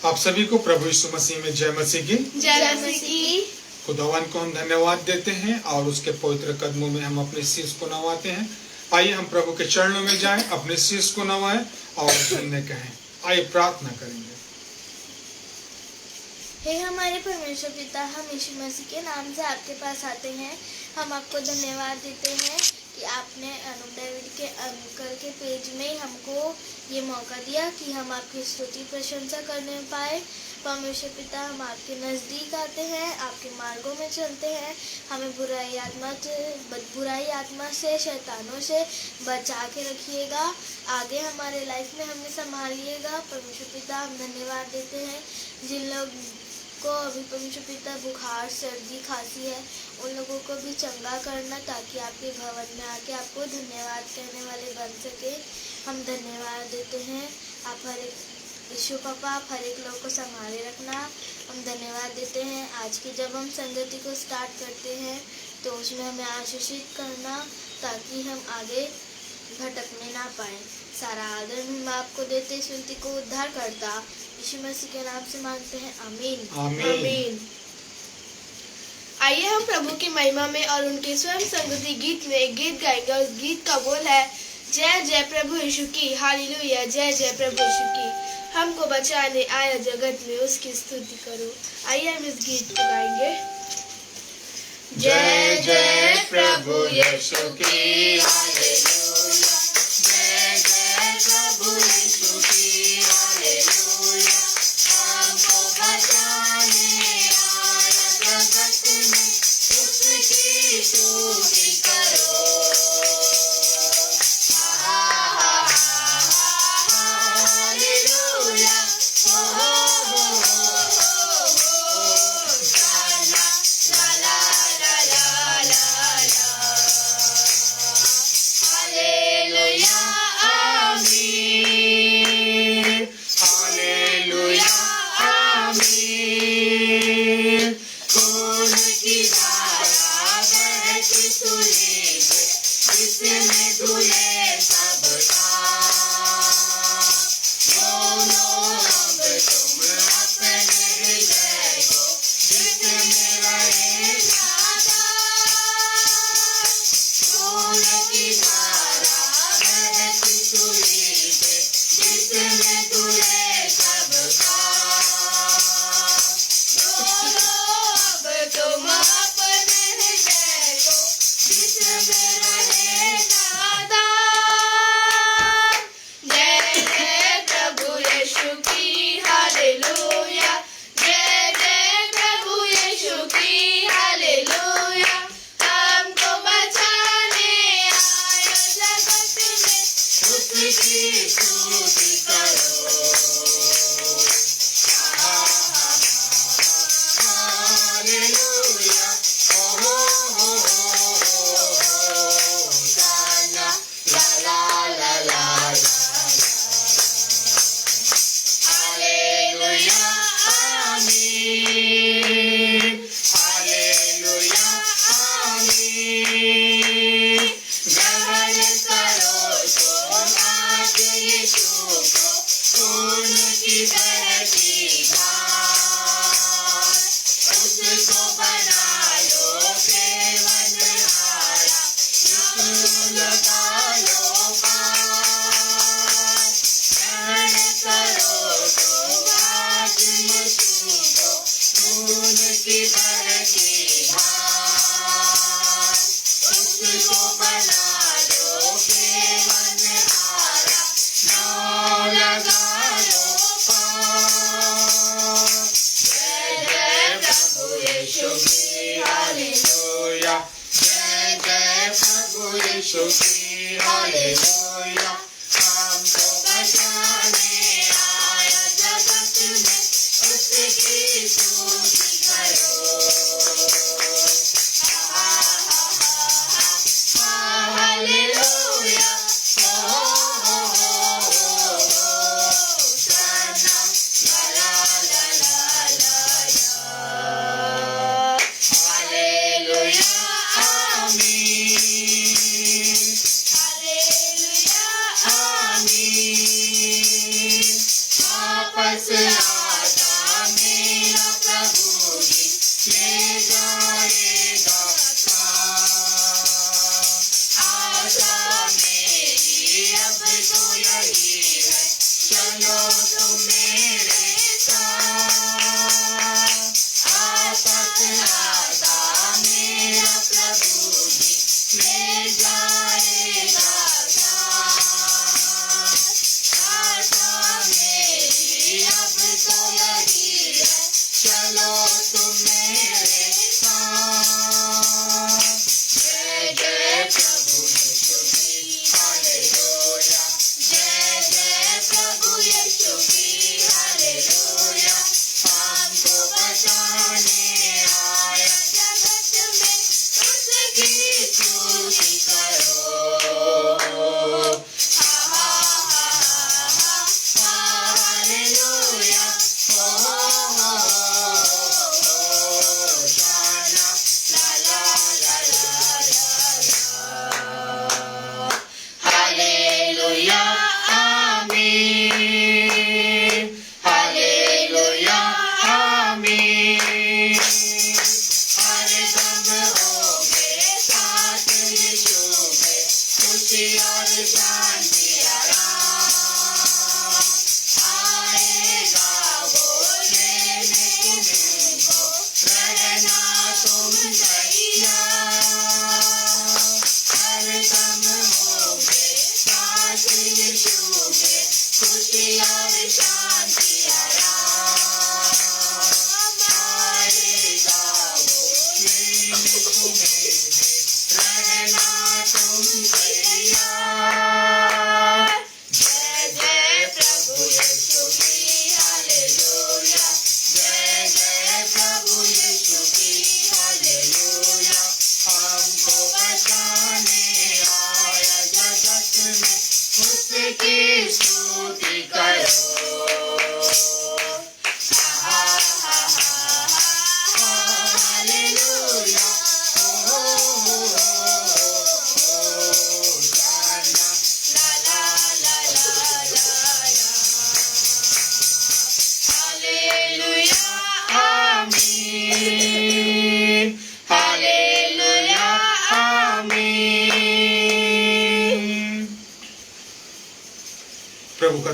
आप सभी को प्रभु यीशु मसीह में जय मसीह की। जय मसीह। खुदावन को हम धन्यवाद देते हैं और उसके पवित्र कदमों में हम अपने शीश को नवाते हैं। आइए हम प्रभु के चरणों में जाएं, अपने शीश को नवाएं और धन्य कहें। आइए प्रार्थना करेंगे। हे हमारे परमेश्वर पिता, हम यीशु मसीह के नाम से आपके पास आते हैं। हम आपको धन्यवाद देते हैं कि आपने अनुप डेविड के अंकल के पेज में हमको ये मौका दिया कि हम आपकी स्तुति प्रशंसा करने पाए। परमेश्वर पिता, हम आपके नज़दीक आते हैं, आपके मार्गों में चलते हैं। हमें बुराई आत्मा से, शैतानों से बचा के रखिएगा। आगे हमारे लाइफ में हमें संभालिएगा। परमेश्वर पिता, हम धन्यवाद देते हैं जिन लोग को अभी परमेश्वर पिता बुखार, सर्दी, खांसी है, उन लोगों को भी चंगा करना, ताकि आपके भवन में आके आपको धन्यवाद कहने वाले बन सके। हम धन्यवाद देते हैं। आप हर एक यीशु पापा, आप हर एक लोग को संभाले रखना। हम धन्यवाद देते हैं आज की जब हम संगति को स्टार्ट करते हैं तो उसमें हमें आशीषित करना, ताकि हम आगे भटकने ना पाए। सारा आदर हम आपको देते, सुनती को उद्धार करता यीशु मसीह के नाम से मांगते हैं, आमीन आमीन। आइए हम प्रभु की महिमा में और उनके स्वयं संगति गीत में एक गीत गाएंगे और गीत का बोल है, जय जय प्रभु यीशु की, हालेलुया, जय जय प्रभु यीशु की। हमको बचाने आया जगत में, उसकी स्तुति करो। आइए हम इस गीत को गाएंगे। जय जय प्रभु यीशु की, हालेलुया, जय जय प्रभु यीशु की, हालेलुया, हमको बचाने आया जगत में, उसकी स्तुति करो। हालेलुया, हो हो ला ला ला ला ला ला, हालेलुया, आमीन, हालेलुया, आमीन। खून की धारा बहती सूली से, जिसमें धुले सब पाप, दोनों अब तुम अपने हृदय को, जिसमें रहे सदा। खून की धारा बहती सूली से, जिसमें धुले सब पाप, दोनों अब तुम अपने हृदय को, जिसमें रहे सदा। जय जय प्रभु यीशु की, हालेलुया, जय जय प्रभु यीशु की, हालेलुया, हमको बचाने आया जगत में, उसकी स्तुति करो। हालेलुया, हो होशाना, ला ला ला ला ला, हालेलुया, आमीन, हालेलुया, आमीन। ग्रहण करो तो आज यीशु को, खून की बहती धार, उसको बना लो सेवनहारा, यीशु लगा लो पार। ग्रहण करो तो आज यीशु को, खून की बहती धार, उसको बना लो सेवनहारा, नाम लगा लो पार। जय जय प्रभु यीशु की, हालेलुया, जय जय प्रभु यीशु की, हालेलुया, हमको बचाने आया जगत में, उसकी स्तुति करो। हालेलुया, हो होशाना, ला ला ला ला ला, हालेलुया, आमीन, हालेलुया।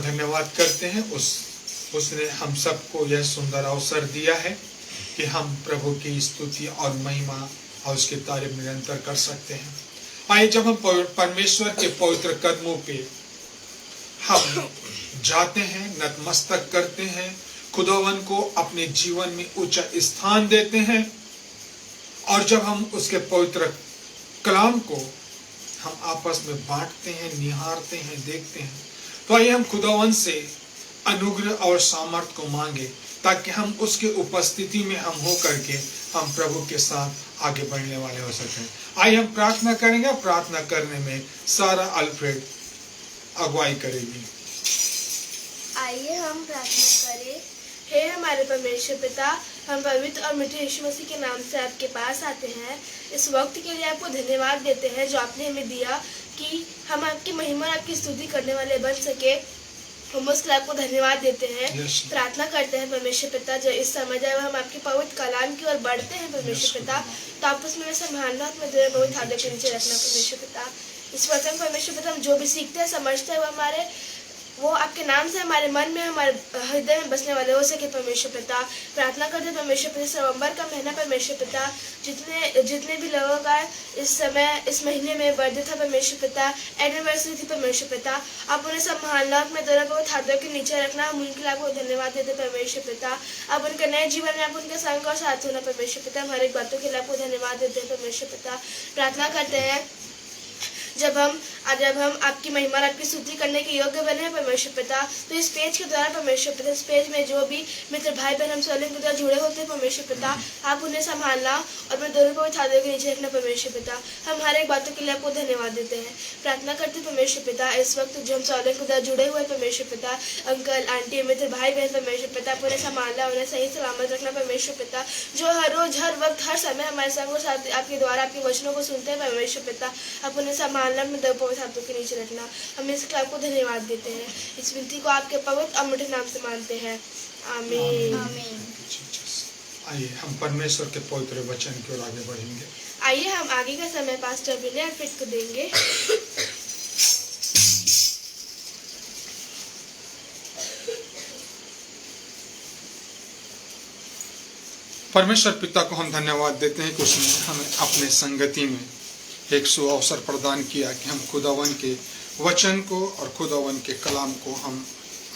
धन्यवाद करते हैं। उसने हम सबको यह सुंदर अवसर दिया है कि हम प्रभु की स्तुति और महिमा और उसकी तारीफ निरंतर कर सकते हैं। आइए जब हम परमेश्वर के पवित्र कदमों पे हम जाते हैं, नतमस्तक करते हैं, खुदावन को अपने जीवन में ऊंचा स्थान देते हैं और जब हम उसके पवित्र कलाम को हम आपस में बांटते हैं, निहारते हैं, देखते हैं, तो आइए हम खुदावन से अनुग्रह और सामर्थ को मांगे ताकि हम उसके उपस्थिति में हम हो करके हम प्रभु के साथ आगे बढ़ने वाले हो सकें। आइए हम प्रार्थना करेंगे। प्रार्थना करने में सारा अल्फ्रेड अगुवाई करेगी। आइए हम प्रार्थना करें। हे हमारे परमेश्वर पिता, हम पवित्र और मीठे यीशु मसीह के नाम से आपके पास आते हैं। इस वक्त के लिए आपको धन्यवाद देते हैं जो आपने हमें दिया कि हम आपकी महिमा और आपकी स्तुति करने वाले बन सके। हम उसके लिए आपको धन्यवाद देते हैं। प्रार्थना करते हैं परमेश्वर पिता, जो इस समय जब हम आपके पवित्र कलाम की ओर बढ़ते हैं परमेश्वर पिता, तो आप उसमें संभालना, अपने दिल में हाथों के नीचे रखना परमेश्वर पिता। इस वचन परमेश्वर पिता हम जो भी सीखते हैं, समझते हैं, वो आपके नाम से हमारे मन में, हमारे हृदय में बसने वाले हो सके परमेश्वर पिता। प्रार्थना करते हैं परमेश्वर पिता, नवंबर का महीना परमेश्वर पिता, जितने भी लोगों का इस समय इस महीने में बर्थडे था परमेश्वर पिता, एनिवर्सरी थी परमेश्वर पिता, आप उन्हें संभालना, अपने दोनों को हाथों के नीचे रखना। हम उनके लिए आपको धन्यवाद देते परमेश्वर पिता। अब उनके नए जीवन में आप उनके संग और साथ होना परमेश्वर पिता। हमारे बातों के लिए आपको धन्यवाद देते हैं परमेश्वर पिता। प्रार्थना करते हैं जब हम आपकी महिमा और आपकी स्तुति करने के योग्य बने हैं परमेश्वर पिता, तो इस पेज के द्वारा परमेश्वर पिता, इस पेज में जो भी मित्र भाई बहन हम सोलह के द्वारा जुड़े होते हैं परमेश्वर पिता, आप उन्हें संभालना और मैं दोनों को छात्रों के नीचे रखना परमेश्वर पिता। हम हर एक बातों के लिए आपको धन्यवाद देते हैं। प्रार्थना करते हैं परमेश्वर पिता, इस वक्त जो हम सोलह के द्वारा जुड़े हुए परमेश्वर पिता, अंकल आंटी मित्र भाई बहन परमेश्वर पिता, आप उन्हें संभालना, उन्हें सही सलामत रखना परमेश्वर पिता, जो हर रोज हर वक्त हर समय हमारे संग साथ आपके द्वारा आपके वचनों को सुनते हैं परमेश्वर पिता, आप उन्हें संभालना, अपने दो हाथों के नीचे रखना। हम इसके आपको धन्यवाद देते हैं। इस विनती को आपके पवित्र अमृत नाम से मानते हैं। आमीन। आइए हम परमेश्वर के पवित्र वचन की ओर आगे बढ़ेंगे। आइए हम आगे का समय पास्टर विनय अल्फ्रेड को देंगे। परमेश्वर पिता को हम धन्यवाद देते हैं कि उसने हमें अपने संगति में एक सुअवसर प्रदान किया कि हम खुदावन के वचन को और खुदावन के कलाम को हम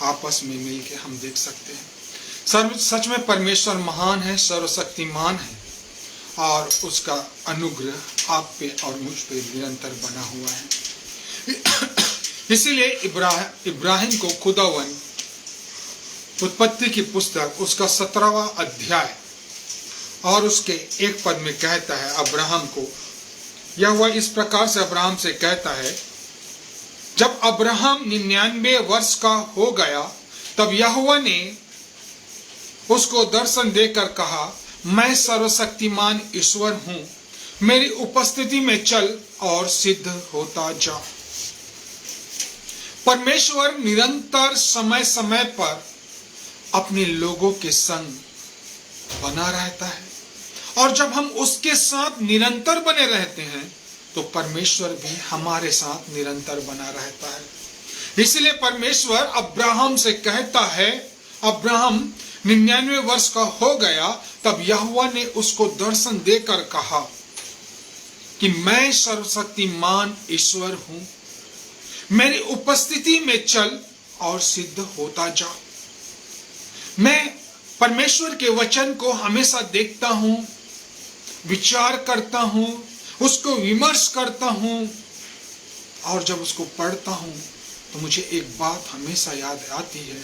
आपस में मिलके हम देख सकते हैं। सच में परमेश्वर महान है, सर्वशक्तिमान है और उसका अनुग्रह आप पे और मुझ पे निरंतर बना हुआ है। इसीलिए इब्राहिम को खुदावन उत्पत्ति की पुस्तक उसका 17वां अध्याय और उसके एक पद में कहता है अब्राहम को, यहोवा इस प्रकार से अब्राहम से कहता है, जब अब्राहम 99 वर्ष का हो गया तब यहोवा ने उसको दर्शन देकर कहा, मैं सर्वशक्तिमान ईश्वर हूं, मेरी उपस्थिति में चल और सिद्ध होता जा। परमेश्वर निरंतर समय समय पर अपने लोगों के संग बना रहता है और जब हम उसके साथ निरंतर बने रहते हैं तो परमेश्वर भी हमारे साथ निरंतर बना रहता है। इसलिए परमेश्वर अब्राहम से कहता है, अब्राहम 99 वर्ष का हो गया तब यहोवा ने उसको दर्शन देकर कहा कि मैं सर्वशक्तिमान ईश्वर हूं, मेरी उपस्थिति में चल और सिद्ध होता जा। मैं परमेश्वर के वचन को हमेशा देखता हूं, विचार करता हूं, उसको विमर्श करता हूं और जब उसको पढ़ता हूं तो मुझे एक बात हमेशा याद आती है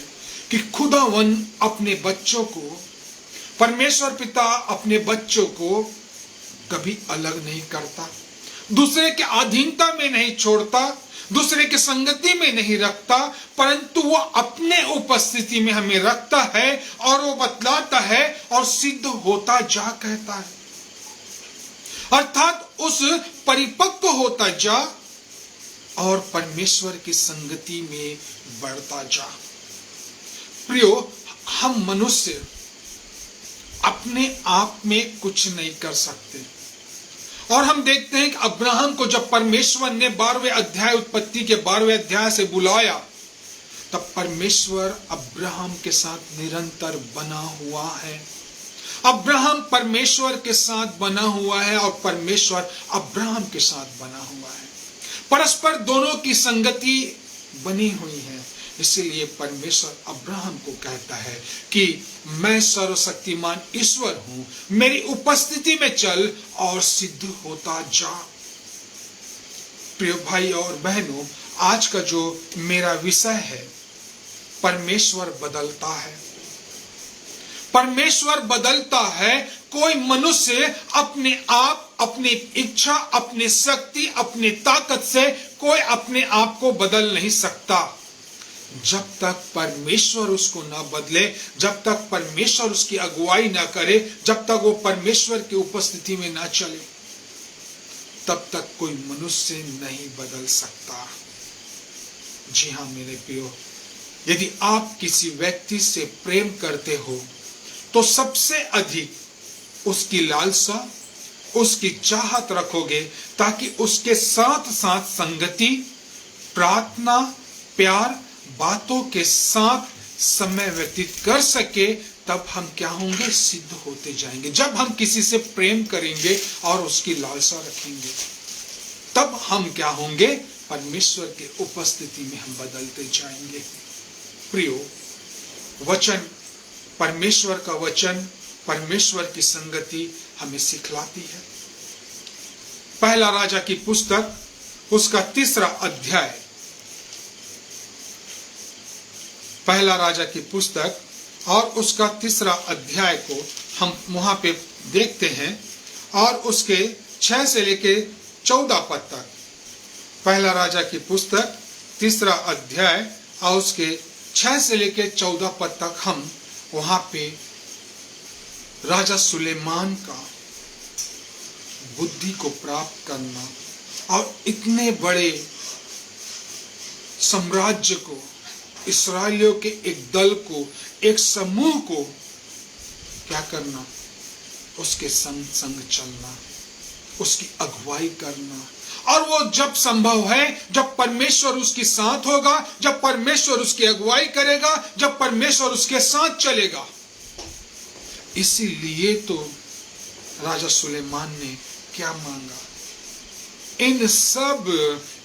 कि खुदावन अपने बच्चों को, परमेश्वर पिता अपने बच्चों को कभी अलग नहीं करता, दूसरे के अधीनता में नहीं छोड़ता, दूसरे के संगति में नहीं रखता, परंतु वो अपने उपस्थिति में हमें रखता है और वो बतलाता है और सिद्ध होता जा कहता है, अर्थात उस परिपक्व होता जा और परमेश्वर की संगति में बढ़ता जा। प्रियो, हम मनुष्य अपने आप में कुछ नहीं कर सकते और हम देखते हैं कि अब्राहम को जब परमेश्वर ने 12वें अध्याय उत्पत्ति के 12वें अध्याय से बुलाया तब परमेश्वर अब्राहम के साथ निरंतर बना हुआ है। अब्राहम परमेश्वर के साथ बना हुआ है और परमेश्वर अब्राहम के साथ बना हुआ है। परस्पर दोनों की संगति बनी हुई है। इसीलिए परमेश्वर अब्राहम को कहता है कि मैं सर्वशक्तिमान ईश्वर हूं, मेरी उपस्थिति में चल और सिद्ध होता जा। प्रिय भाई और बहनों, आज का जो मेरा विषय है, परमेश्वर बदलता है। परमेश्वर बदलता है। कोई मनुष्य अपने आप, अपनी इच्छा, अपनी शक्ति, अपनी ताकत से कोई अपने आप को बदल नहीं सकता। जब तक परमेश्वर उसको ना बदले, जब तक परमेश्वर उसकी अगुवाई ना करे, जब तक वो परमेश्वर की उपस्थिति में ना चले, तब तक कोई मनुष्य नहीं बदल सकता। जी हाँ मेरे प्रियो, यदि आप किसी व्यक्ति से प्रेम करते हो तो सबसे अधिक उसकी लालसा, उसकी चाहत रखोगे ताकि उसके साथ साथ संगति, प्रार्थना, प्यार, बातों के साथ समय व्यतीत कर सके। तब हम क्या होंगे? सिद्ध होते जाएंगे। जब हम किसी से प्रेम करेंगे और उसकी लालसा रखेंगे, तब हम क्या होंगे? परमेश्वर के उपस्थिति में हम बदलते जाएंगे। प्रियो, वचन, परमेश्वर का वचन, परमेश्वर की संगति हमें सिखलाती है। पहला राजा की पुस्तक, उसका 3रा अध्याय, पहला राजा की पुस्तक और उसका 3रा अध्याय को हम वहां पे देखते हैं और उसके 6 से लेके 14 पद तक। पहला राजा की पुस्तक 3रा अध्याय और उसके 6 से लेके 14 पद तक हम वहां पे राजा सुलेमान का बुद्धि को प्राप्त करना और इतने बड़े साम्राज्य को, इस्राएलियों के एक दल को, एक समूह को क्या करना? उसके संग संग चलना, उसकी अगुवाई करना। और वो जब संभव है, जब परमेश्वर उसके साथ होगा, जब परमेश्वर उसकी अगुवाई करेगा, जब परमेश्वर उसके साथ चलेगा। इसीलिए तो राजा सुलेमान ने क्या मांगा? इन सब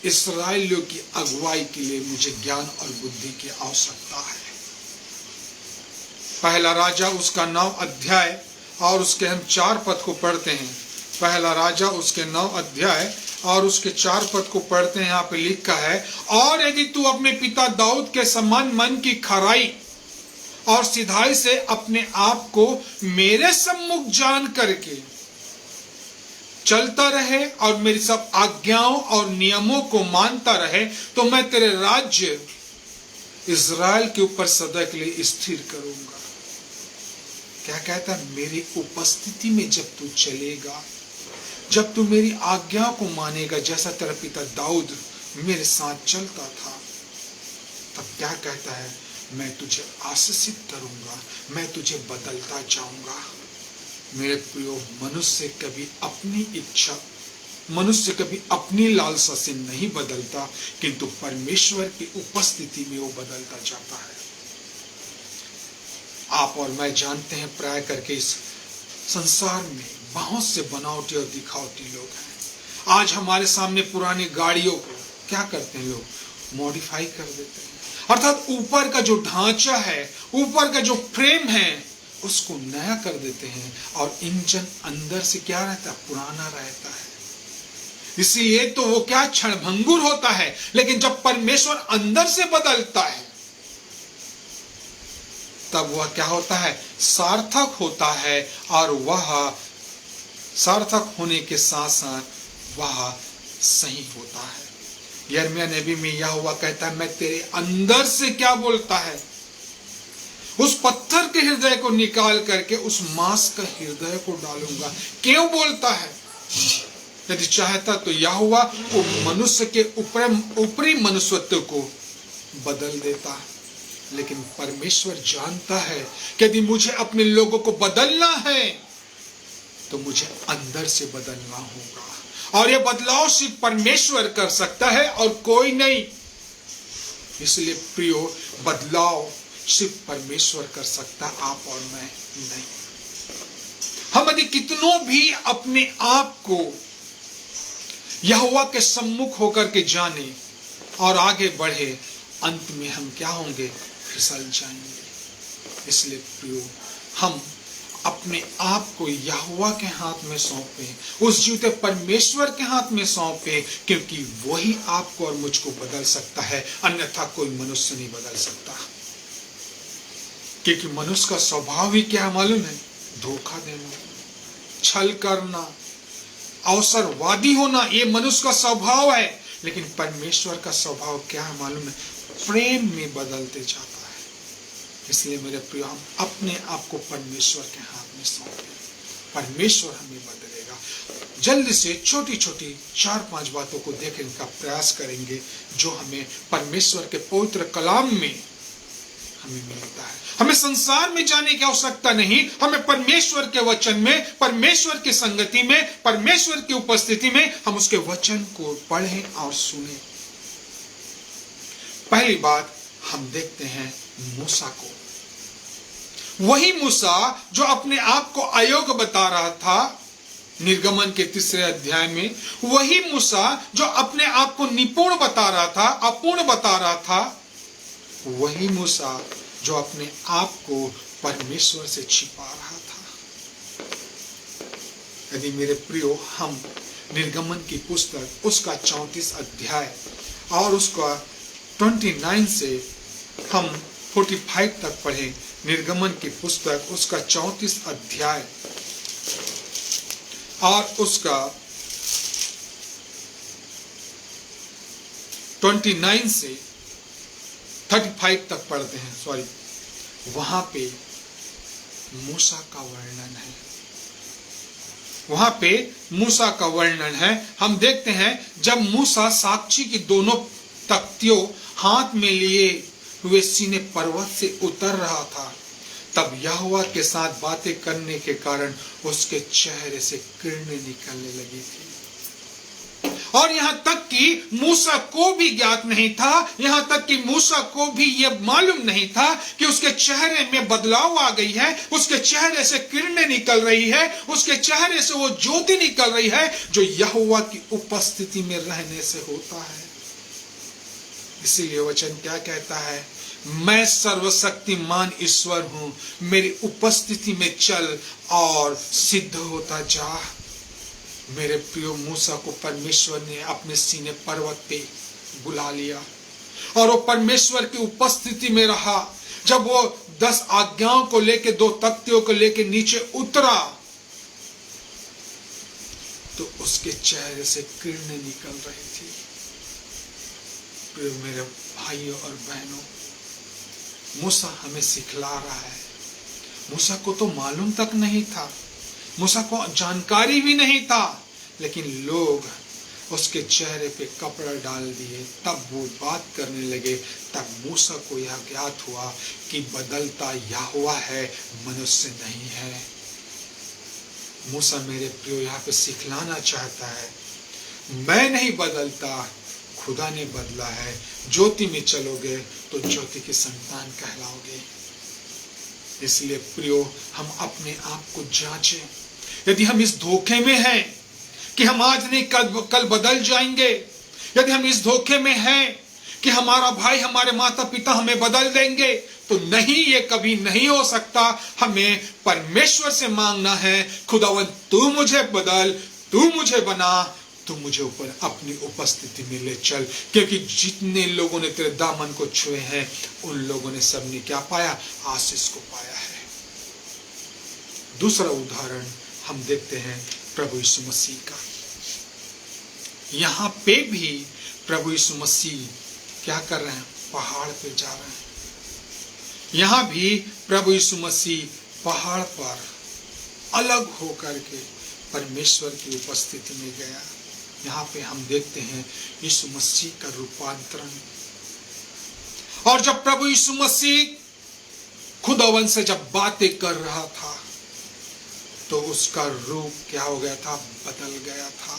इस्राएलियों की अगुवाई के लिए मुझे ज्ञान और बुद्धि की आवश्यकता है। पहला राजा उसका 9 अध्याय और उसके हम 4 पद को पढ़ते हैं। पहला राजा उसके 9 अध्याय और उसके 4 पद को पढ़ते हैं। यहाँ पे लिखा है, और यदि तू अपने पिता दाऊद के समान मन की खराई और सिधाई से अपने आप को मेरे सम्मुख जान करके चलता रहे और मेरी सब आज्ञाओं और नियमों को मानता रहे, तो मैं तेरे राज्य इज़राइल के ऊपर सदा के लिए स्थिर करूंगा। क्या कहता है? मेरी उपस्थिति में जब तू चलेगा, जब तू मेरी आज्ञा को मानेगा, जैसा तेरा पिता दाऊद मेरे साथ चलता था, तब क्या कहता है? मैं तुझे आशीषित करूंगा, मैं तुझे बदलता जाऊंगा। मेरे प्रियो, मनुष्य कभी अपनी इच्छा, मनुष्य कभी अपनी लालसा से नहीं बदलता, किंतु परमेश्वर की उपस्थिति में वो बदलता जाता है। आप और मैं जानते हैं, प्राय करके इस संसार में बहुत से बनावटी और दिखावटी लोग हैं। आज हमारे सामने पुरानी गाड़ियों को क्या करते हैं लोग? मॉडिफाई कर देते हैं, अर्थात ऊपर का जो ढांचा है, ऊपर का जो फ्रेम है, उसको नया कर देते हैं और इंजन अंदर से क्या रहता है? पुराना रहता है। इसलिए तो वो क्या क्षणभंगुर होता है, लेकिन जब परमेश्वर अंदर से बदलता है, तब वह क्या होता है? सार्थक होता है। और वह सार्थक होने के साथ साथ वह सही होता है। यिर्मयाह नबी में यह हुआ कहता है, मैं तेरे अंदर से क्या बोलता है? उस पत्थर के हृदय को निकाल करके उस मांस का हृदय को डालूंगा। क्यों बोलता है? यदि चाहता तो यहोवा वो मनुष्य के ऊपरी मनुष्यत्व को बदल देता है, लेकिन परमेश्वर जानता है कि यदि मुझे अपने लोगों को बदलना है तो मुझे अंदर से बदलना होगा, और यह बदलाव सिर्फ परमेश्वर कर सकता है और कोई नहीं। इसलिए प्रियो, बदलाव सिर्फ परमेश्वर कर सकता, आप और मैं नहीं। हम यदि कितनों भी अपने आप को यहोवा के सम्मुख होकर के जाने और आगे बढ़े, अंत में हम क्या होंगे? फिसल जाएंगे। इसलिए प्रियो, हम अपने आप को यहोवा के हाथ में सौंपे, उस जीवते परमेश्वर के हाथ में सौंपे, क्योंकि वही आपको और मुझको बदल सकता है, अन्यथा कोई मनुष्य नहीं बदल सकता। क्योंकि मनुष्य का स्वभाव ही क्या मालूम है? धोखा देना, छल करना, अवसरवादी होना, ये मनुष्य का स्वभाव है। लेकिन परमेश्वर का स्वभाव क्या है मालूम है? प्रेम में बदलते जाता है। इसलिए मेरे प्रिय, हम अपने आप को परमेश्वर के हाथ में सौंपें, परमेश्वर हमें बदलेगा। जल्दी से छोटी छोटी 4-5 बातों को देखने का प्रयास करेंगे जो हमें परमेश्वर के पवित्र कलाम में हमें मिलता है। हमें संसार में जाने की आवश्यकता नहीं, हमें परमेश्वर के वचन में, परमेश्वर की संगति में, परमेश्वर की उपस्थिति में हम उसके वचन को पढ़ें और सुनें। पहली बात हम देखते हैं मूसा को। वही मूसा जो अपने आप को अयोग्य बता रहा था निर्गमन के 3 अध्याय में, वही मूसा जो अपने आप को निपुण बता रहा था, अपूर्ण बता रहा था, वही मूसा जो अपने आप को परमेश्वर से छिपा रहा था। यदि मेरे प्रियो, हम निर्गमन की पुस्तक उसका 34 अध्याय और उसका 29 से हम 45 तक पढ़ें, निर्गमन की पुस्तक उसका 34 अध्याय और उसका 29 से 35 तक पढ़ते हैं, सॉरी, वहां पे मूसा का वर्णन है। वहां पे मूसा का वर्णन है। हम देखते हैं जब मूसा साक्षी की दोनों तख्तियों हाथ में लिए हुए सीने पर्वत से उतर रहा था, तब यहोवा के साथ बातें करने के कारण उसके चेहरे से किरणें निकलने लगी थी। और यहां तक कि मूसा को भी ज्ञात नहीं था, यहां तक कि मूसा को भी यह मालूम नहीं था कि उसके चेहरे में बदलाव आ गई है, उसके चेहरे से किरणें निकल रही है, उसके चेहरे से वो ज्योति निकल रही है जो यहोवा की उपस्थिति में रहने से होता है। इसीलिए वचन क्या कहता है? मैं सर्वशक्तिमान ईश्वर हूं, मेरी उपस्थिति में चल और सिद्ध होता जा। मेरे प्रियो, मूसा को परमेश्वर ने अपने सीने पर्वत पे बुला लिया और वो परमेश्वर की उपस्थिति में रहा। जब वो 10 आज्ञाओं को लेके, 2 तख्तियों को लेके नीचे उतरा तो उसके चेहरे से किरणें निकल रही थी। प्रियो मेरे भाइयों और बहनों, मूसा हमें सिखला रहा है। मूसा को तो मालूम तक नहीं था, मूसा को जानकारी भी नहीं था, लेकिन लोग उसके चेहरे पे कपड़ा डाल दिए, तब वो बात करने लगे। तब मूसा को यह ज्ञात हुआ कि बदलता यहोवा है, मनुष्य नहीं है। मूसा मेरे प्रियो यहाँ पे सिखलाना चाहता है, मैं नहीं बदलता, खुदा ने बदला है। ज्योति में चलोगे तो ज्योति की संतान कहलाओगे। इसलिए प्रियो, हम अपने आप को जांचें। यदि हम इस धोखे में हैं कि हम आज नहीं कल बदल जाएंगे, यदि हम इस धोखे में हैं कि हमारा भाई, हमारे माता पिता हमें बदल देंगे, तो नहीं, ये कभी नहीं हो सकता। हमें परमेश्वर से मांगना है, खुदावन तू मुझे बदल, तू मुझे बना, तू मुझे ऊपर अपनी उपस्थिति में ले चल। क्योंकि जितने लोगों ने तेरे दामन को छुए हैं, उन लोगों ने सबने क्या पाया? आशीष को पाया है। दूसरा उदाहरण हम देखते हैं प्रभु यीशु मसीह का। यहां पे भी प्रभु यीशु मसीह क्या कर रहे हैं? पहाड़ पे जा रहे हैं। यहां भी प्रभु यीशु मसीह पहाड़ पर अलग होकर के परमेश्वर की उपस्थिति में गया। यहाँ पे हम देखते हैं यीशु मसीह का रूपांतरण। और जब प्रभु यीशु मसीह खुदावन से जब बातें कर रहा था, तो उसका रूप क्या हो गया था? बदल गया था।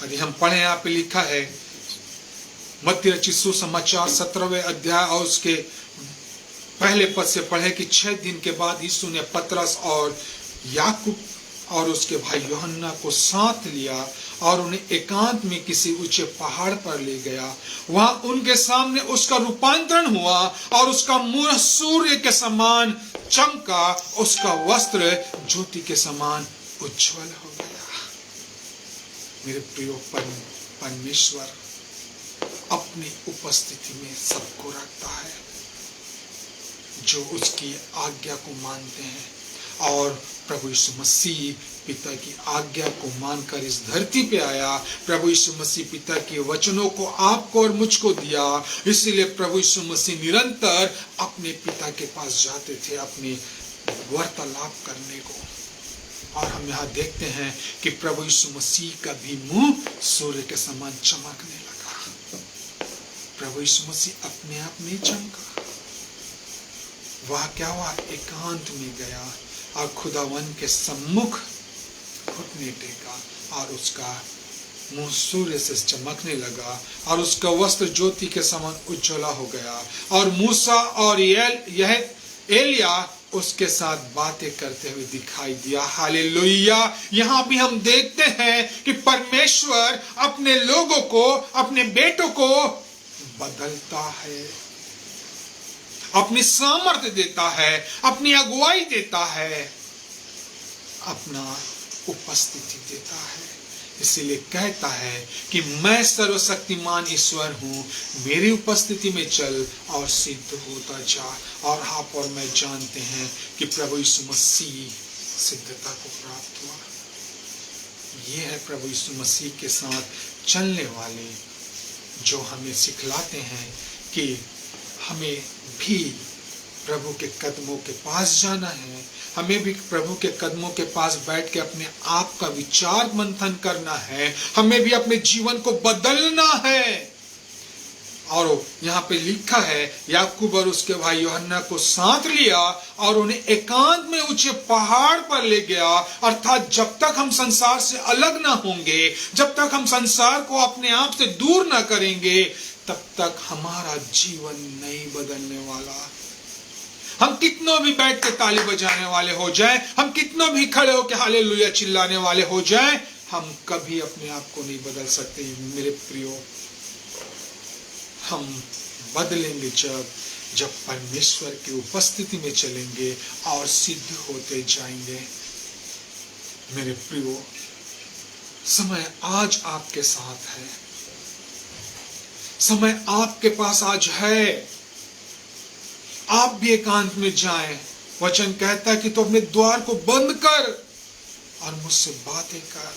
यदि हम पढ़े, यहाँ पे लिखा है मत्ती रचित सुसमाचार 17वें अध्याय और उसके पहले पद से पढ़े कि 6 दिन के बाद यीशु ने पतरस और याकूब और उसके भाई यूहन्ना को साथ लिया और उन्हें एकांत में किसी ऊंचे पहाड़ पर ले गया। वहां उनके सामने उसका रूपांतरण हुआ और उसका मुंह सूर्य के समान चमका, उसका वस्त्र ज्योति के समान उज्जवल हो गया। मेरे प्रिय परमेश्वर अपनी उपस्थिति में सबको रखता है जो उसकी आज्ञा को मानते हैं। और प्रभु यीशु मसीह पिता की आज्ञा को मानकर इस धरती पे आया। प्रभु यीशु मसीह पिता के वचनों को आपको और मुझको दिया। इसलिए प्रभु यीशु मसीह निरंतर अपने पिता के पास जाते थे अपने वार्तालाप करने को। और हम यहाँ देखते हैं कि प्रभु यीशु मसीह का भी मुंह सूर्य के समान चमकने लगा। प्रभु यीशु मसीह अपने आप में चमका। वह क्या हुआ? एकांत में गया और खुदावन के सम्मुख घुटने टेका और उसका मुंह सूर्य से चमकने लगा और उसका वस्त्र ज्योति के समान उज्ज्वला हो गया। और मूसा और एलिया उसके साथ बातें करते हुए दिखाई दिया। हालेलुया। यहाँ भी हम देखते हैं कि परमेश्वर अपने लोगों को, अपने बेटों को बदलता है, अपनी सामर्थ्य देता है, अपनी अगुवाई देता है, अपना उपस्थिति देता है। इसीलिए कहता है कि मैं सर्वशक्तिमान ईश्वर हूं, मेरी उपस्थिति में चल और सिद्ध होता जा। और आप और मैं जानते हैं कि प्रभु यीशु मसीह सिद्धता को प्राप्त हुआ। ये है प्रभु यीशु मसीह के साथ चलने वाले जो हमें सिखलाते हैं कि हमें भी प्रभु के कदमों के पास जाना है। हमें भी प्रभु के कदमों के पास बैठ के अपने आप का विचार मंथन करना है। हमें भी अपने जीवन को बदलना है। और यहाँ पे लिखा है याकूब और उसके भाई यूहन्ना को साथ लिया और उन्हें एकांत में ऊंचे पहाड़ पर ले गया। अर्थात जब तक हम संसार से अलग ना होंगे, जब तक हम संसार को अपने आप से दूर ना करेंगे, तब तक हमारा जीवन नहीं बदलने वाला। हम कितनों भी बैठ के ताली बजाने वाले हो जाएं, हम कितनों भी खड़े होकर हालेलुया चिल्लाने वाले हो जाएं, हम कभी अपने आप को नहीं बदल सकते। मेरे प्रियो, हम बदलेंगे जब परमेश्वर की उपस्थिति में चलेंगे और सिद्ध होते जाएंगे। मेरे प्रियो, समय आज आपके साथ है, समय आपके पास आज है। आप भी एकांत में जाएं। वचन कहता है कि तो अपने द्वार को बंद कर और मुझसे बातें कर।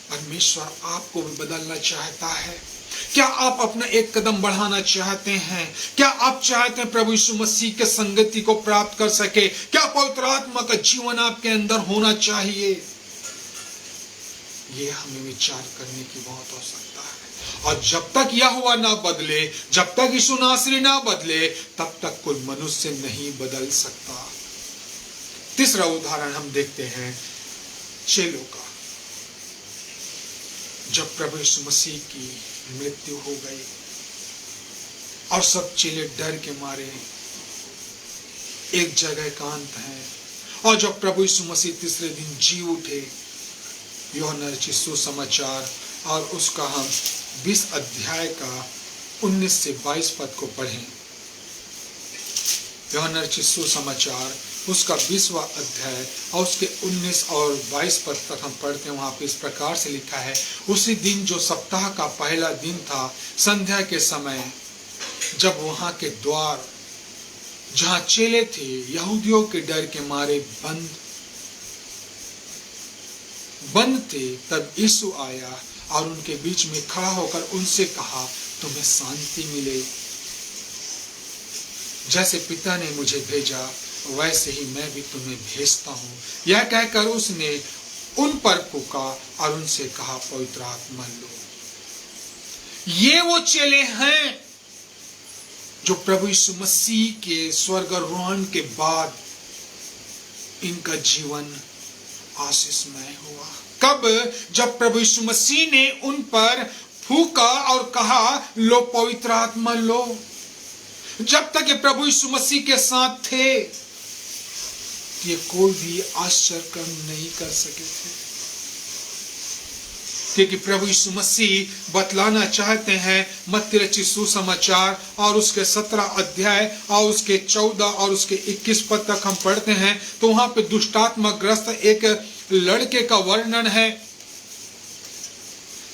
परमेश्वर आपको भी बदलना चाहता है। क्या आप अपना एक कदम बढ़ाना चाहते हैं? क्या आप चाहते हैं प्रभु यीशु मसीह के संगति को प्राप्त कर सके? क्या पवित्र आत्मा का जीवन आपके अंदर होना चाहिए? ये हमें विचार करने की बहुत आवश्यकता है। और जब तक यहोवा ना बदले, जब तक यीशु नासरी ना बदले, तब तक कोई मनुष्य नहीं बदल सकता। तीसरा उदाहरण हम देखते हैं चेलों का। जब प्रभु यीशु मसीह की मृत्यु हो गई और सब चेले डर के मारे एक जगह एकांत हैं, और जब प्रभु यीशु मसीह तीसरे दिन जी उठे, यूहन्ना रचित सुसमाचार और उसका हम 20 अध्याय का 19 से 22 पद को पढ़ें। यूहन्ना रचित सुसमाचार उसका 20वां अध्याय और उसके 19 और 22 पद तक हम पढ़ते हैं। वहां पे इस प्रकार से लिखा है, उसी दिन जो सप्ताह का पहला दिन था, संध्या के समय, जब वहां के द्वार जहां चेले थे यहूदियों के डर के मारे बंद थे, तब यीशु आया और उनके बीच में खड़ा होकर उनसे कहा, तुम्हें शांति मिले। जैसे पिता ने मुझे भेजा, वैसे ही मैं भी तुम्हें भेजता हूं। यह कहकर उसने उन पर फूंका और उनसे कहा, पवित्र आत्मा लो। ये वो चेले हैं जो प्रभु यीशु मसीह के स्वर्गारोहण के बाद इनका जीवन आशीषमय हुआ। कब? जब प्रभु यीशु मसीह ने उन पर फूका और कहा, लो पवित्र आत्मा लो। जब तक ये प्रभु यीशु मसीह के साथ थे, ये कोई भी आश्चर्य कर्म नहीं कर सके थे, क्योंकि प्रभु यीशु मसीह बतलाना चाहते हैं। मत्ती रचित सुसमाचार और उसके 17 अध्याय और उसके 14 और उसके 21 पद तक हम पढ़ते हैं, तो वहां पे दुष्टात्मा ग्रस्त एक लड़के का वर्णन है।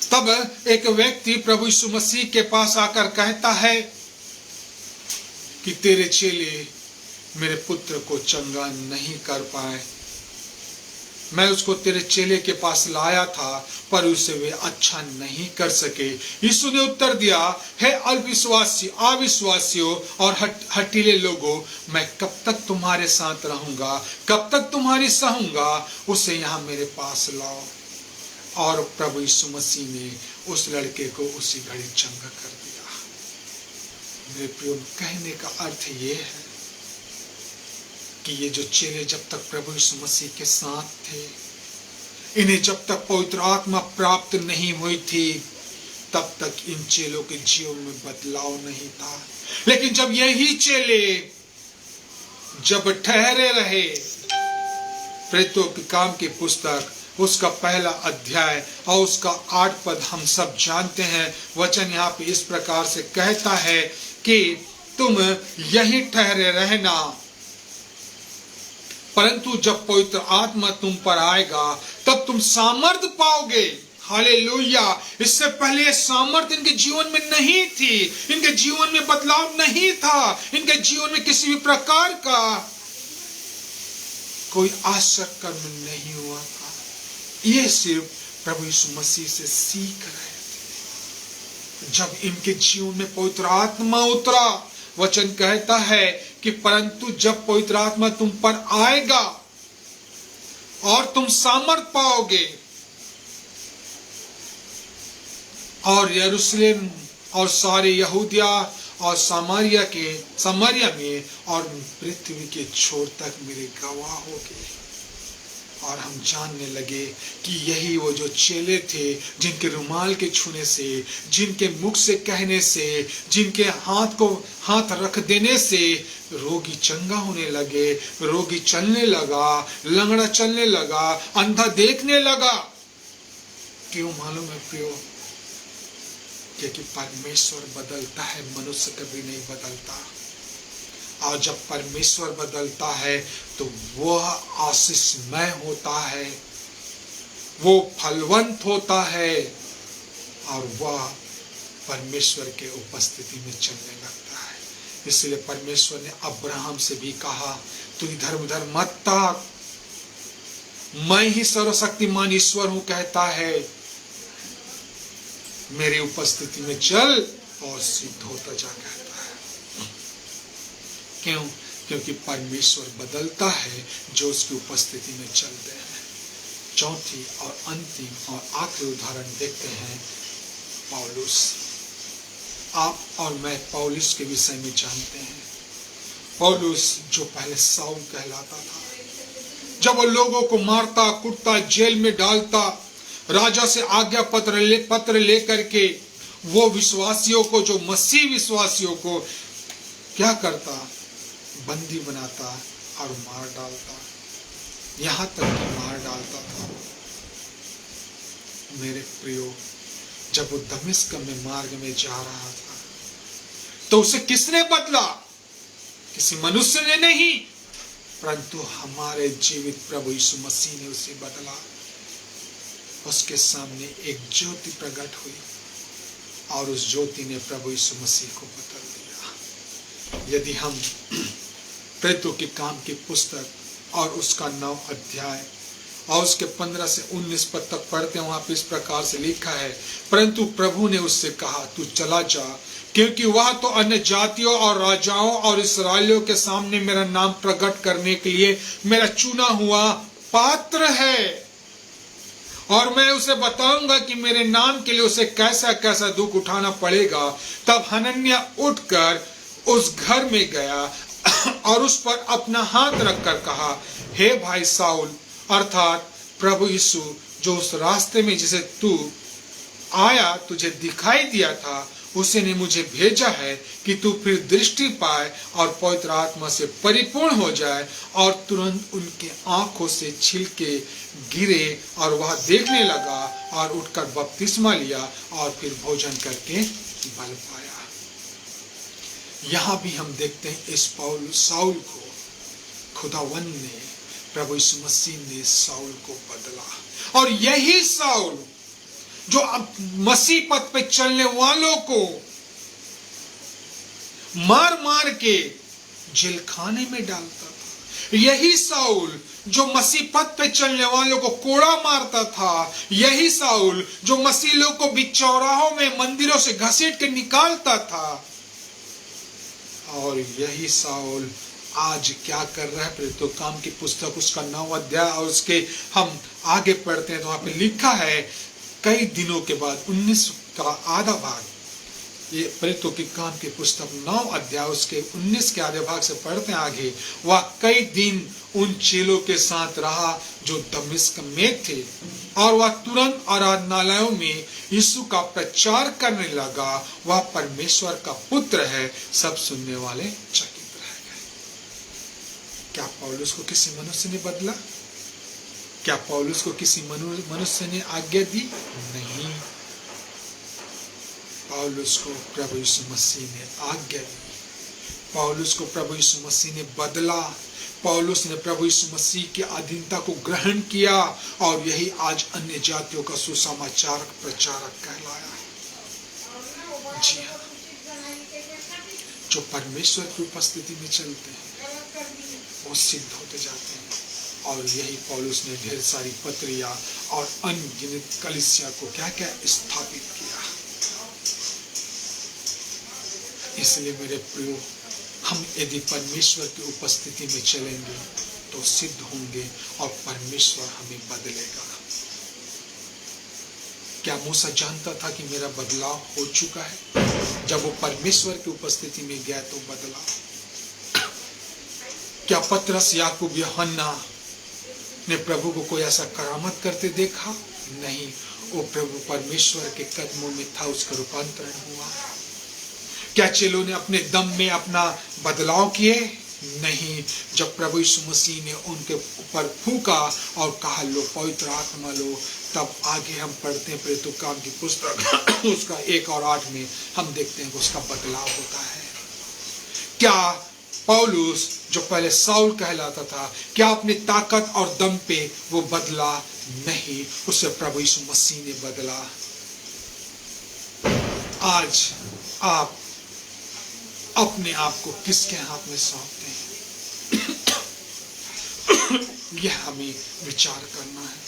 तब एक व्यक्ति प्रभु यीशु मसीह के पास आकर कहता है कि तेरे चेले मेरे पुत्र को चंगा नहीं कर पाए, मैं उसको तेरे चेले के पास लाया था पर उसे वे अच्छा नहीं कर सके। यीशु ने उत्तर दिया, हे अविश्वासी अविश्वासियों और हठीले लोगों, मैं कब तक तुम्हारे साथ रहूंगा, कब तक तुम्हारी सहूंगा, उसे यहाँ मेरे पास लाओ। और प्रभु यीशु मसीह ने उस लड़के को उसी घड़ी चंगा कर दिया। मेरे प्रियो, कहने का अर्थ ये है कि ये जो चेले जब तक प्रभु यीशु मसीह के साथ थे, इन्हें जब तक पवित्र आत्मा प्राप्त नहीं हुई थी, तब तक इन चेलों के जीवन में बदलाव नहीं था। लेकिन जब यही चेले जब ठहरे रहे, प्रेरितों के काम की पुस्तक उसका 1 अध्याय और उसका 8 पद हम सब जानते हैं। वचन यहाँ पे इस प्रकार से कहता है कि तुम यहीं ठहरे रहना, परंतु जब पवित्र आत्मा तुम पर आएगा तब तुम सामर्थ पाओगे। हालेलुया। इससे पहले सामर्थ इनके जीवन में नहीं थी, इनके जीवन में बदलाव नहीं था, इनके जीवन में किसी भी प्रकार का कोई आश्चर्य कर्म नहीं हुआ था। ये सिर्फ प्रभु यीशु मसीह से सीख रहे थे। जब इनके जीवन में पवित्र आत्मा उतरा, वचन कहता है कि परंतु जब पवित्र आत्मा तुम पर आएगा और तुम सामर्थ पाओगे, और यरूशलेम और सारे यहूदिया और सामरिया में और पृथ्वी के छोर तक मेरे गवाह होगे। और हम जानने लगे कि यही वो जो चेले थे, जिनके रुमाल के छूने से, जिनके मुख से कहने से, जिनके हाथ रख देने से रोगी चंगा होने लगे, रोगी चलने लगा, लंगड़ा चलने लगा, अंधा देखने लगा। क्यों मालूम है प्रियो? क्योंकि परमेश्वर बदलता है, मनुष्य कभी नहीं बदलता। और जब परमेश्वर बदलता है तो वह आशीषमय होता है, वो फलवंत होता है, और वह परमेश्वर के उपस्थिति में चलने लगता है। इसलिए परमेश्वर ने अब्राहम से भी कहा, तू इधर उधर मत ताक, मैं ही सर्वशक्तिमान ईश्वर हूं कहता है, मेरी उपस्थिति में चल और सिद्ध होता जा कहता है। क्यों? क्योंकि परमेश्वर बदलता है जो उसकी उपस्थिति में चलते हैं। चौथी और अंतिम और आखिरी उदाहरण देखते हैं पौलुस। आप और मैं पौलुस के विषय में जानते हैं। पौलुस जो पहले साउल कहलाता था, जब वो लोगों को मारता, कुटता, जेल में डालता, राजा से आज्ञा पत्र लेकर के वो विश्वासियों को, जो मसीह विश्वासियों को क्या करता, बंदी बनाता और मार डालता, यहां तक कि मार डालता था। मेरे प्रियो, जब वो दमिश्क में मार्ग में जा रहा था तो उसे किसने बदला? किसी मनुष्य ने नहीं, परंतु हमारे जीवित प्रभु यीशु मसीह ने उसे बदला। उसके सामने एक ज्योति प्रकट हुई और उस ज्योति ने प्रभु यीशु मसीह को बदल दिया। यदि हम प्रेरितों के काम की पुस्तक और उसका 9 अध्याय और उसके 15 से 19 पद तक पढ़ते हैं, वहां पे इस प्रकार से लिखा है, परंतु प्रभु ने उससे कहा, तू चला जा, क्योंकि वह तो अन्य जातियों और राजाओं और इस्राएलियों के सामने मेरा नाम प्रकट करने के लिए मेरा चुना हुआ पात्र है। और मैं उसे बताऊंगा कि मेरे नाम के लिए उसे कैसा कैसा दुख उठाना पड़ेगा। तब हनन्याह उठकर उस घर में गया और उस पर अपना हाथ रखकर कहा, हे भाई साउल, अर्थात प्रभु यीशु जो उस रास्ते में जिसे तू आया, तुझे दिखाई दिया था, उसी ने मुझे भेजा है कि तू फिर दृष्टि पाए और पवित्र आत्मा से परिपूर्ण हो जाए। और तुरंत उनके आंखों से छिलके गिरे और वह देखने लगा और उठकर बपतिस्मा लिया और फिर भोजन करके बल पाया। यहां भी हम देखते हैं इस साउल को खुदावन ने, प्रभु यीशु मसीह ने साउल को बदला। और यही साउल जो अब मसीह पथ पे चलने वालों को मार मार के जेल खाने में डालता था, यही साउल जो मसीह पथ पे चलने वालों को कोड़ा मारता था, यही साउल जो मसीह लोग को बीच चौराहों में मंदिरों से घसीट के निकालता था, और यही साउल आज क्या कर रहा है। प्रेरितों काम की पुस्तक उसका 9 अध्याय और उसके हम आगे पढ़ते हैं तो वहां पे लिखा है, कई दिनों के बाद 19 का आधा भाग, ये प्रेरितों की काम की पुस्तक 9 अध्याय उसके 19 के आधे भाग से पढ़ते हैं आगे, वह कई दिन उन चेलों के साथ रहा जो दमिश्क में थे, और वह तुरंत आराधनालयों में यीशु का प्रचार करने लगा, वह परमेश्वर का पुत्र है। सब सुनने वाले चकित रह गए। क्या पौलुस को किसी मनुष्य ने बदला? क्या पौलुस को किसी मनुष्य ने आज्ञा दी? नहीं, पौलुस को प्रभु यीशु मसीह ने आज्ञा दी, पौलुस को प्रभु यीशु मसीह ने बदला, पौलुस ने प्रभु यीशु मसीह की अधीनता को ग्रहण किया, और यही आज अन्य जातियों का सुसमाचार प्रचारक कहलाया। जी हाँ, जो परमेश्वर की उपस्थिति में चलते हैं वो सिद्ध होते जाते हैं, और यही पौलुस ने ढेर सारी पत्रियां और अनगिनत कलीसिया को क्या क्या स्थापित किया। इसलिए मेरे प्रियो, हम यदि परमेश्वर की उपस्थिति में चलेंगे तो सिद्ध होंगे और परमेश्वर हमें बदलेगा। क्या मूसा जानता था कि मेरा बदलाव हो चुका है? जब वो परमेश्वर की उपस्थिति में गया तो बदला। क्या पतरस, याकूब, यूहन्ना ने प्रभु को कोई ऐसा करामत करते देखा? नहीं, वो प्रभु परमेश्वर के कदमों में था, उसका रूपांतरण हुआ। क्या चेलों ने अपने दम में अपना बदलाव किए? नहीं, जब प्रभु यीशु मसीह ने उनके ऊपर फूंका और कहा लो पवित्र आत्मा लो, तब आगे हम पढ़ते हैं प्रेरितों काम की पुस्तक उसका 1 और 8 में हम देखते हैं कि उसका बदलाव होता है। क्या पौलुस जो पहले साउल कहलाता था, क्या अपनी ताकत और दम पे वो बदला? नहीं, उसे प्रभु यीशु मसीह ने बदला। आज आप अपने आप को किसके हाथ में सौंपते हैं? यह हमें विचार करना है।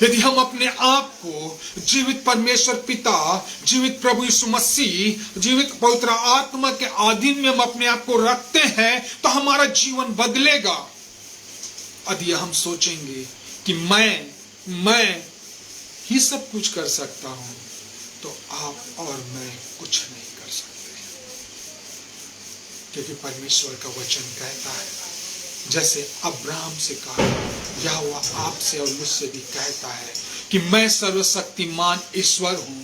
यदि हम अपने आप को जीवित परमेश्वर पिता, जीवित प्रभु यीशु मसीह, जीवित पवित्र आत्मा के अधीन में हम अपने आप को रखते हैं तो हमारा जीवन बदलेगा। यदि हम सोचेंगे कि मैं ही सब कुछ कर सकता हूं, तो आप और मैं कुछ नहीं कर सकते, क्योंकि परमेश्वर का वचन कहता है, जैसे अब्राहम से कहा, यहोवा आपसे और मुझसे भी कहता है कि मैं सर्वशक्तिमान ईश्वर हूं,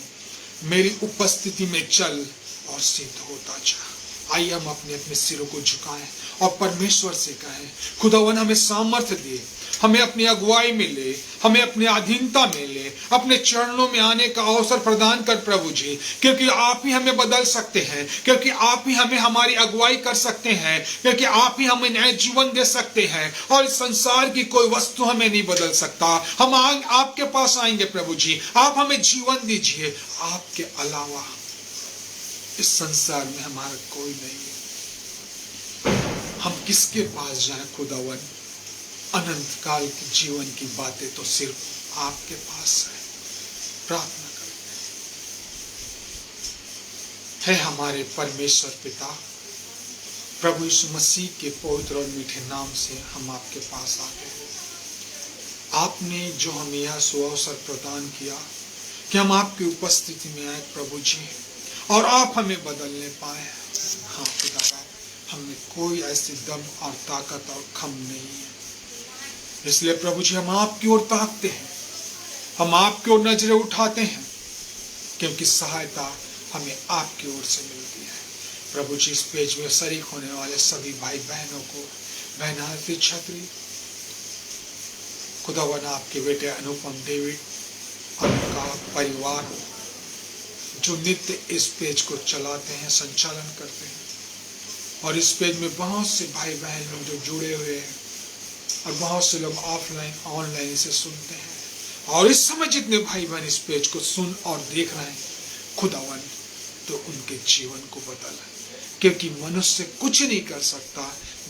मेरी उपस्थिति में चल और सिद्ध होता जा। आइए हम अपने अपने सिरों को झुकाएं और परमेश्वर से कहें, खुदावन हमें सामर्थ्य दे, हमें अपनी अगुवाई में ले, हमें अपनी अधीनता में ले, अपने चरणों में आने का अवसर प्रदान कर प्रभु जी, क्योंकि आप ही हमें बदल सकते हैं, क्योंकि आप ही हमें हमारी अगुवाई कर सकते हैं, क्योंकि आप ही हमें नया जीवन दे सकते हैं, और इस संसार की कोई वस्तु हमें नहीं बदल सकता। हम आपके पास आएंगे प्रभु जी, आप हमें जीवन दीजिए, आपके अलावा इस संसार में हमारा कोई नहीं है। हम किसके पास जाएं खुदावन? अनंत काल के जीवन की बातें तो सिर्फ आपके पास है। प्रार्थना करते हैं। हमारे परमेश्वर पिता, प्रभु यीशु मसीह के पवित्र और मीठे नाम से हम आपके पास आते हैं। आपने जो हमें यह सुअवसर प्रदान किया कि हम आपकी उपस्थिति में आए प्रभु जी, और आप हमें बदलने पाए। हाँ खुदा, हमें कोई ऐसी दम और ताकत और खम नहीं है, इसलिए प्रभु जी हम आपकी ओर ताकते हैं, हम आपकी ओर नजरें उठाते हैं, क्योंकि सहायता हमें आपकी ओर से मिलती है। प्रभु जी, इस पेज में शरीक होने वाले सभी भाई बहनों को, बहन आरती छतरी, खुदावन आपके बेटे अनुपम डेविड और उनका परिवार जो नित्य इस पेज को चलाते हैं, संचालन करते हैं, और इस पेज में बहुत से भाई बहन लोग जो जुड़े हुए हैं और बहुत से लोग ऑफलाइन ऑनलाइन इसे सुनते हैं, और इस समय जितने भाई बहन इस पेज को सुन और देख रहे हैं, खुदावन तो उनके जीवन को बदल, क्योंकि मनुष्य कुछ नहीं कर सकता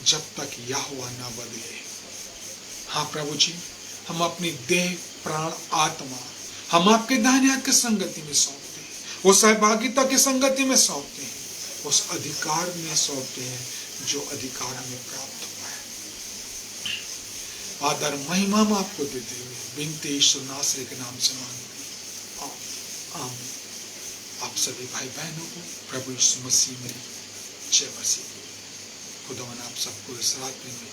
जब तक यहोवा ना बदले। हाँ प्रभु जी, हम अपनी देह प्राण आत्मा हम आपके दाहिने हाथ की संगति में सौंपते हैं, वो सहभागिता की संगति में सौंपते हैं, उस अधिकार में सौंपते हैं जो अधिकार हमें प्राप्त हुआ है। आदर महिमा हम आपको देते हुए बिनते यीशु नासरी के नाम से मांगते हैं, आमीन। आप सभी भाई बहनों को प्रभु यीशु मसीह में जय मसीह। खुदावन आप सबको इस रात्रि में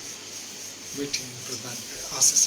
मीठी प्रदान करे, आशीष